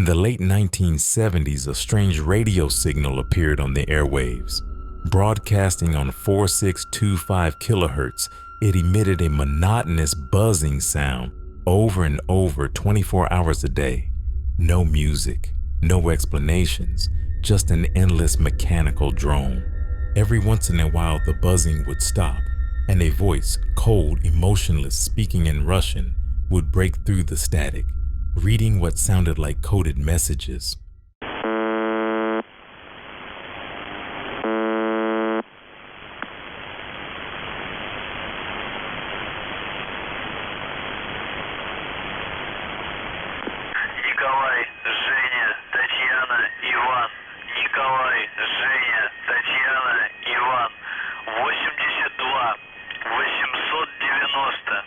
the late 1970s, a strange radio signal appeared on the airwaves. Broadcasting on 4625 kilohertz, it emitted a monotonous buzzing sound over and over 24 hours a day. No music, no explanations, just an endless mechanical drone. Every once in a while, the buzzing would stop, and a voice, cold, emotionless, speaking in Russian, would break through the static, reading what sounded like coded messages. Николай, Женя, Татьяна, Иван. Николай, Женя, Татьяна, Иван. 82 890.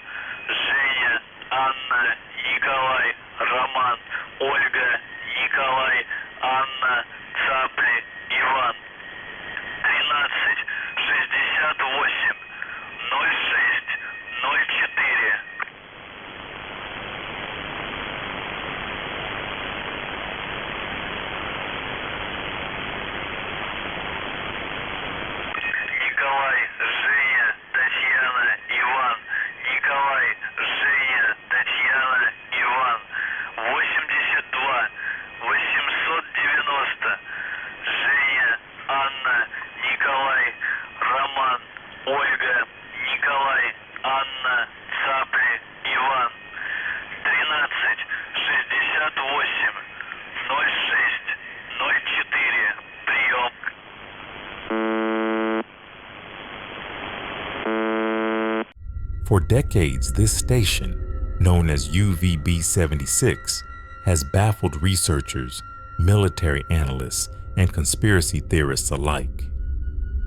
Женя, Анна, Николай, Роман, Ольга, Николай, Анна, Цапли, Иван. 13 68 06 04. Николай, Женя, Татьяна, Иван. Николай, Женя, Татьяна, Иван. 82 890. Женя, Анна, Николай, Роман, Ольга, Николай, Анна, Цапли, Иван. 13 68 06 04. Прием. For decades, this station, known as UVB-76, has baffled researchers, military analysts, and conspiracy theorists alike.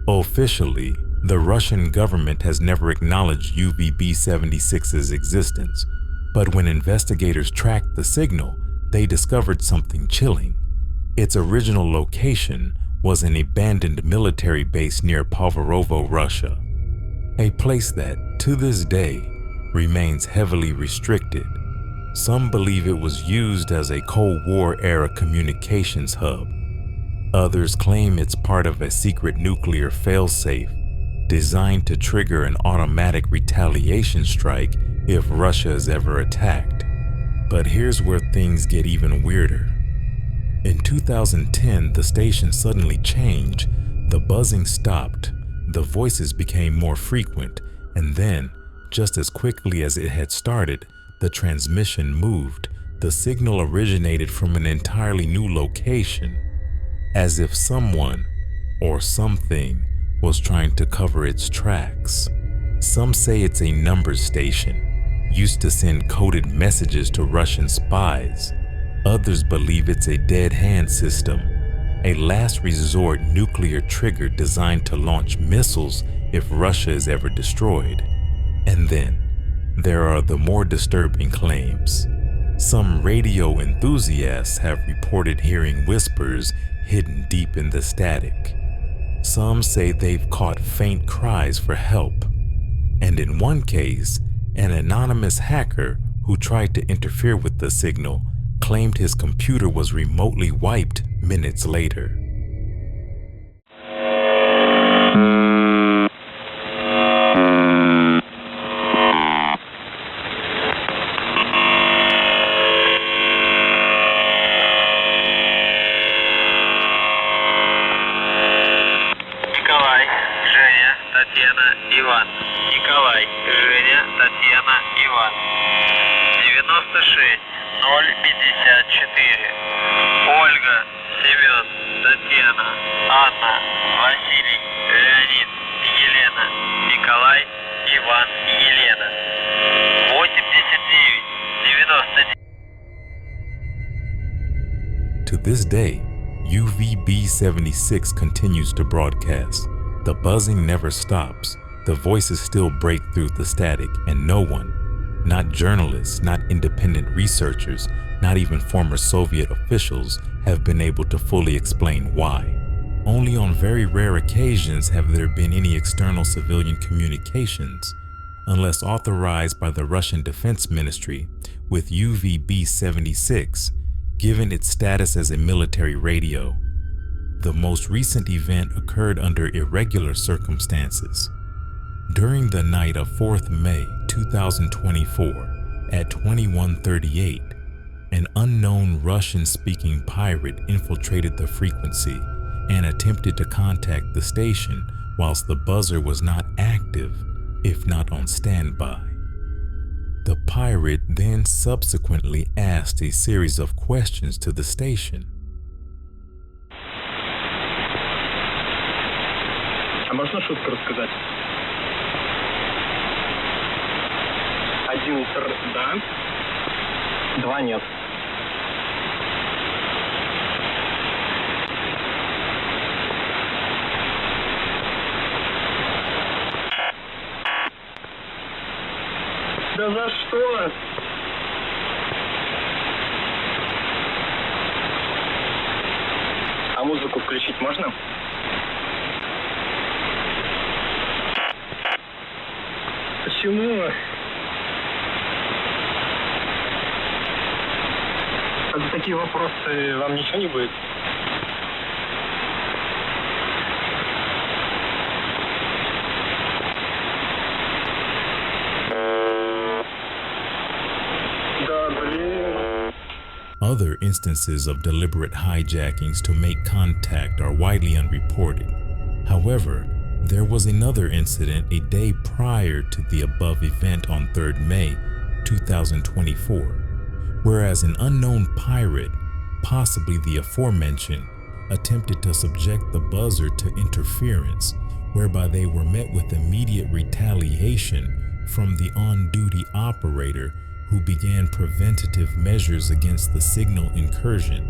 Officially, the Russian government has never acknowledged UVB-76's existence, but when investigators tracked the signal, they discovered something chilling. Its original location was an abandoned military base near Poverovo, Russia, a place that, to this day, remains heavily restricted. Some believe it was used as a Cold War-era communications hub. Others claim it's part of a secret nuclear failsafe designed to trigger an automatic retaliation strike if Russia is ever attacked. But here's where things get even weirder. In 2010, the station suddenly changed. The buzzing stopped, the voices became more frequent, and then, just as quickly as it had started, the transmission moved. The signal originated from an entirely new location, as if someone or something was trying to cover its tracks. Some say it's a numbers station, used to send coded messages to Russian spies. Others believe it's a dead hand system, a last resort nuclear trigger designed to launch missiles if Russia is ever destroyed. And then, there are the more disturbing claims. Some radio enthusiasts have reported hearing whispers hidden deep in the static. Some say they've caught faint cries for help. And in one case, an anonymous hacker who tried to interfere with the signal claimed his computer was remotely wiped minutes later. Николай, Женя, Татьяна, Иван. Николай, Женя, Татьяна, Иван. 96 054. Ольга, Семен, Татьяна, Анна, Василий, Леонид, Елена, Николай, Иван, Елена. 89 99. To this day, UVB-76 continues to broadcast. The buzzing never stops. The voices still break through the static, and no one, not journalists, not independent researchers, not even former Soviet officials, have been able to fully explain why. Only on very rare occasions have there been any external civilian communications, unless authorized by the Russian Defense Ministry, with UVB-76 given its status as a military radio. The most recent event occurred under irregular circumstances. During the night of 4th May 2024 at 21:38, an unknown Russian-speaking pirate infiltrated the frequency and attempted to contact the station whilst the buzzer was not active, if not on standby. The pirate then subsequently asked a series of questions to the station. А можно шутку рассказать? Один да, два нет. Да за что? А музыку включить можно? Почему? А за такие вопросы вам ничего не будет? Other instances of deliberate hijackings to make contact are widely unreported. However, there was another incident a day prior to the above event on 3rd May 2024, whereas an unknown pirate, possibly the aforementioned, attempted to subject the buzzer to interference, whereby they were met with immediate retaliation from the on-duty operator who began preventative measures against the signal incursion.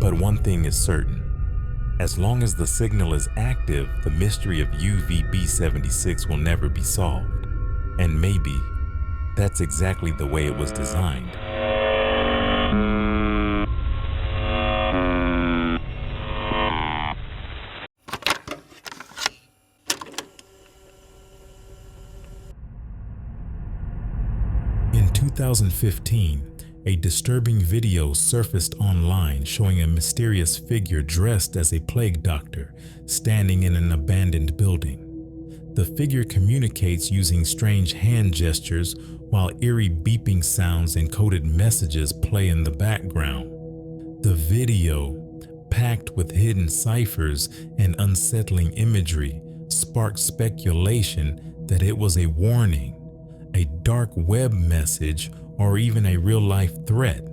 But one thing is certain. As long as the signal is active, the mystery of UVB-76 will never be solved. And maybe that's exactly the way it was designed. In 2015, a disturbing video surfaced online showing a mysterious figure dressed as a plague doctor standing in an abandoned building. The figure communicates using strange hand gestures while eerie beeping sounds and coded messages play in the background. The video, packed with hidden ciphers and unsettling imagery, sparked speculation that it was a warning, a dark web message, or even a real-life threat.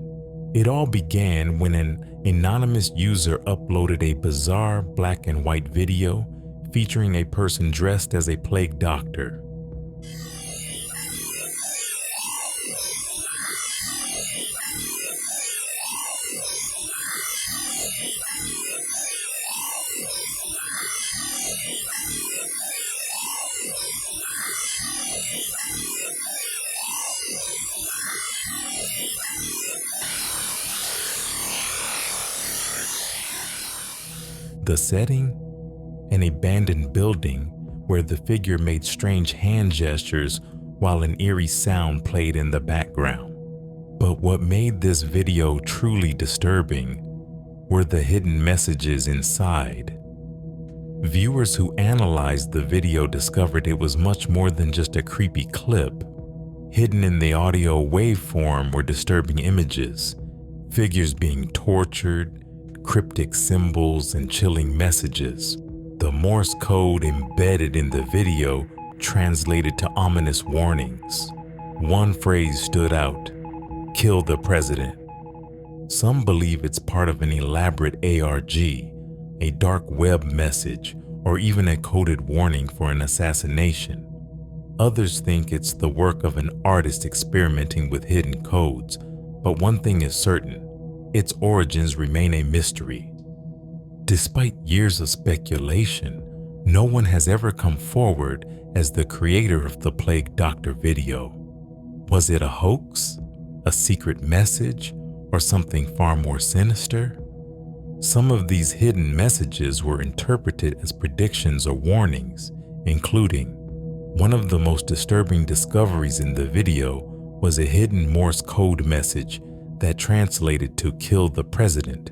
It all began when an anonymous user uploaded a bizarre black and white video featuring a person dressed as a plague doctor. The setting? An abandoned building where the figure made strange hand gestures while an eerie sound played in the background. But what made this video truly disturbing were the hidden messages inside. Viewers who analyzed the video discovered it was much more than just a creepy clip. Hidden in the audio waveform were disturbing images, figures being tortured, cryptic symbols, and chilling messages. The Morse code embedded in the video translated to ominous warnings. One phrase stood out: "Kill the president." Some believe it's part of an elaborate ARG, a dark web message, or even a coded warning for an assassination. Others think it's the work of an artist experimenting with hidden codes, but one thing is certain: its origins remain a mystery. Despite years of speculation, no one has ever come forward as the creator of the Plague Doctor video. Was it a hoax, a secret message, or something far more sinister? Some of these hidden messages were interpreted as predictions or warnings, including one of the most disturbing discoveries in the video was a hidden Morse code message that translated to "kill the president."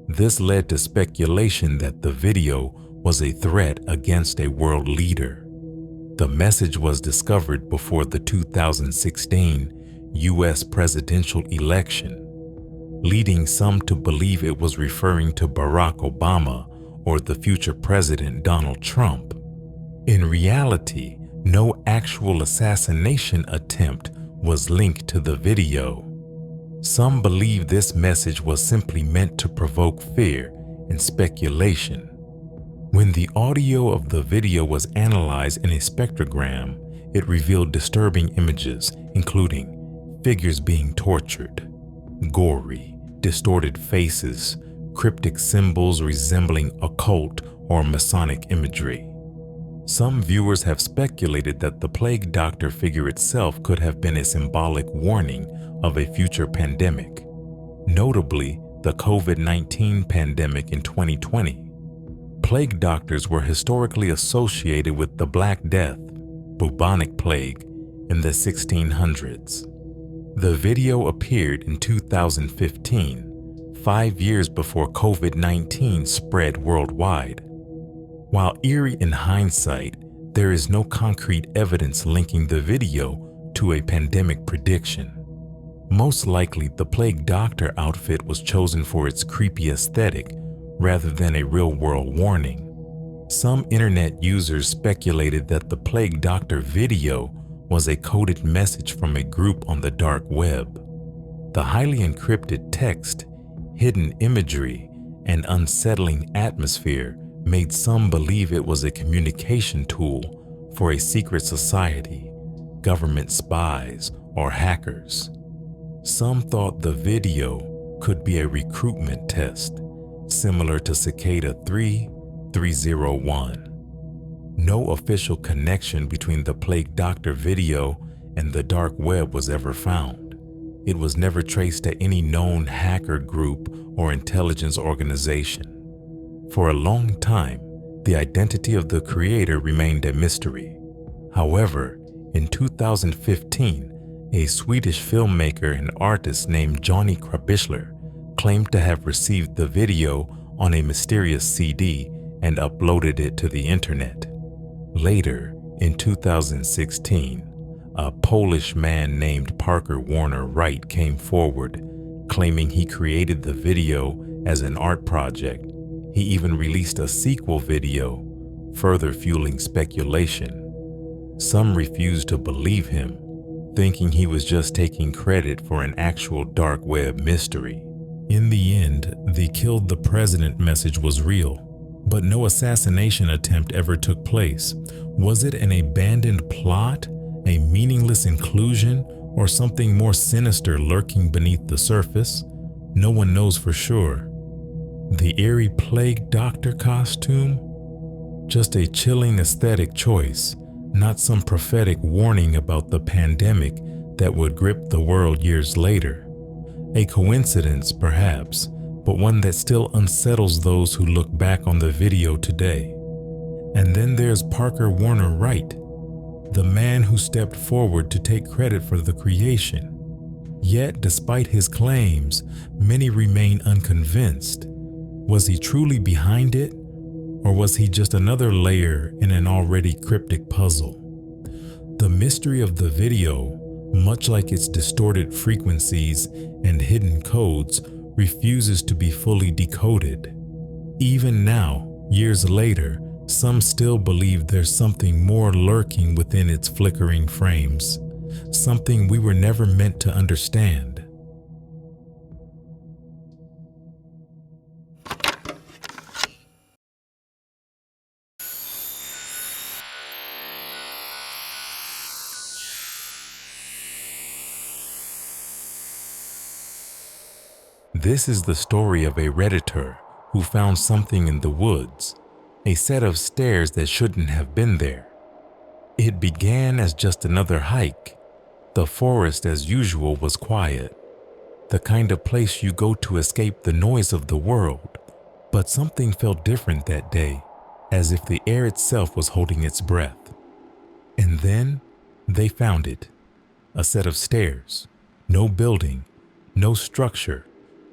This led to speculation that the video was a threat against a world leader. The message was discovered before the 2016 U.S. presidential election, leading some to believe it was referring to Barack Obama or the future president Donald Trump. In reality, no actual assassination attempt was linked to the video. Some believe this message was simply meant to provoke fear and speculation. When the audio of the video was analyzed in a spectrogram, it revealed disturbing images, including figures being tortured, gory, distorted faces, cryptic symbols resembling occult or Masonic imagery. Some viewers have speculated that the plague doctor figure itself could have been a symbolic warning of a future pandemic, notably the COVID-19 pandemic in 2020. Plague doctors were historically associated with the Black Death, bubonic plague, in the 1600s. The video appeared in 2015, 5 years before COVID-19 spread worldwide. While eerie in hindsight, there is no concrete evidence linking the video to a pandemic prediction. Most likely, the plague doctor outfit was chosen for its creepy aesthetic rather than a real-world warning. Some internet users speculated that the plague doctor video was a coded message from a group on the dark web. The highly encrypted text, hidden imagery, and unsettling atmosphere made some believe it was a communication tool for a secret society, government spies, or hackers. Some thought the video could be a recruitment test, similar to Cicada 3301. No official connection between the plague doctor video and the dark web was ever found. It was never traced to any known hacker group or intelligence organization. For a long time, the identity of the creator remained a mystery. However, in 2015, a Swedish filmmaker and artist named Johnny Krabischler claimed to have received the video on a mysterious CD and uploaded it to the internet. Later, in 2016, a Polish man named Parker Warner Wright came forward, claiming he created the video as an art project. He even released a sequel video, further fueling speculation. Some refused to believe him, thinking he was just taking credit for an actual dark web mystery. In the end, the "killed the president" message was real, but no assassination attempt ever took place. Was it an abandoned plot, a meaningless inclusion, or something more sinister lurking beneath the surface? No one knows for sure. The eerie plague doctor costume? Just a chilling aesthetic choice, not some prophetic warning about the pandemic that would grip the world years later. A coincidence, perhaps, but one that still unsettles those who look back on the video today. And then there's Parker Warner Wright, the man who stepped forward to take credit for the creation. Yet, despite his claims, many remain unconvinced. Was he truly behind it, or was he just another layer in an already cryptic puzzle? The mystery of the video, much like its distorted frequencies and hidden codes, refuses to be fully decoded. Even now, years later, some still believe there's something more lurking within its flickering frames, something we were never meant to understand. This is the story of a Redditor who found something in the woods, a set of stairs that shouldn't have been there. It began as just another hike. The forest, as usual, was quiet, the kind of place you go to escape the noise of the world. But something felt different that day, as if the air itself was holding its breath. And then they found it, a set of stairs, no building, No structure,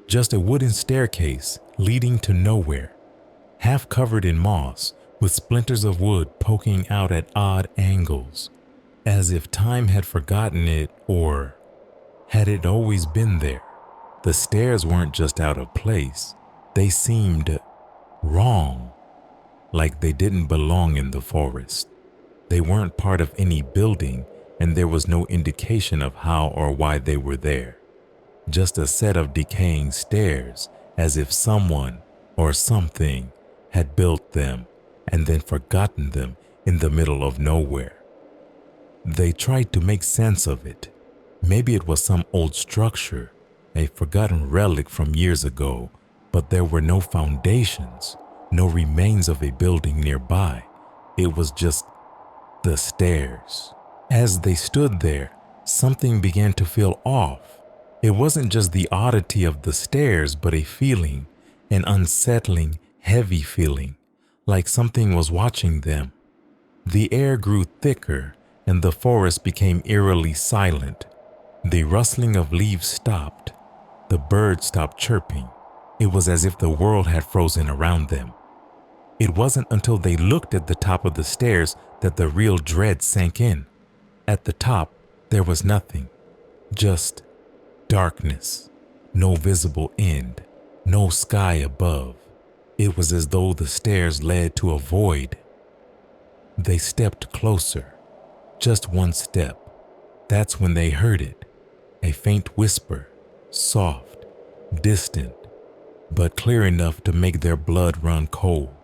just a wooden staircase leading to nowhere, half covered in moss with splinters of wood poking out at odd angles, as if time had forgotten it, or had it always been there. The stairs weren't just out of place, they seemed wrong, like they didn't belong in the forest. They weren't part of any building, and there was no indication of how or why they were there. Just a set of decaying stairs, as if someone or something had built them and then forgotten them in the middle of nowhere. They tried to make sense of it. Maybe it was some old structure, a forgotten relic from years ago, but there were no foundations, no remains of a building nearby. It was just the stairs. As they stood there, something began to feel off. It wasn't just the oddity of the stairs, but a feeling, an unsettling, heavy feeling, like something was watching them. The air grew thicker, and the forest became eerily silent. The rustling of leaves stopped. The birds stopped chirping. It was as if the world had frozen around them. It wasn't until they looked at the top of the stairs that the real dread sank in. At the top, there was nothing, just darkness, no visible end, no sky above. It was as though the stairs led to a void. They stepped closer, just one step. That's when they heard it, a faint whisper, soft, distant, but clear enough to make their blood run cold.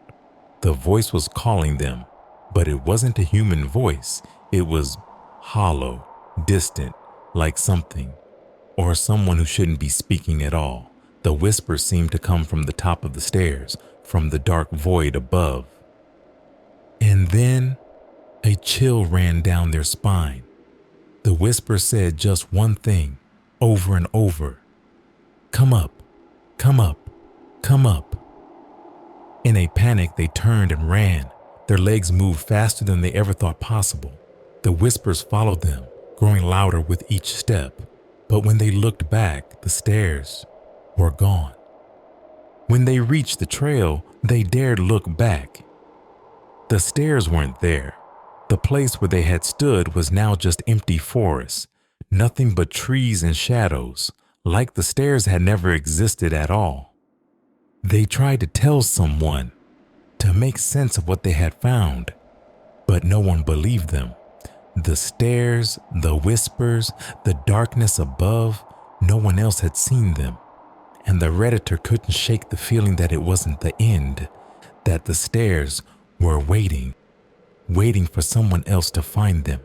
The voice was calling them, but it wasn't a human voice. It was hollow, distant, like something, or someone who shouldn't be speaking at all. The whisper seemed to come from the top of the stairs, from the dark void above. And then a chill ran down their spine. The whisper said just one thing, over and over. Come up, come up, come up. In a panic, they turned and ran. Their legs moved faster than they ever thought possible. The whispers followed them, growing louder with each step. But when they looked back, the stairs were gone. When they reached the trail, they dared look back. The stairs weren't there. The place where they had stood was now just empty forest, nothing but trees and shadows, like the stairs had never existed at all. They tried to tell someone, to make sense of what they had found, but no one believed them. The stairs, the whispers, the darkness above, no one else had seen them. And the Redditor couldn't shake the feeling that it wasn't the end, that the stairs were waiting for someone else to find them.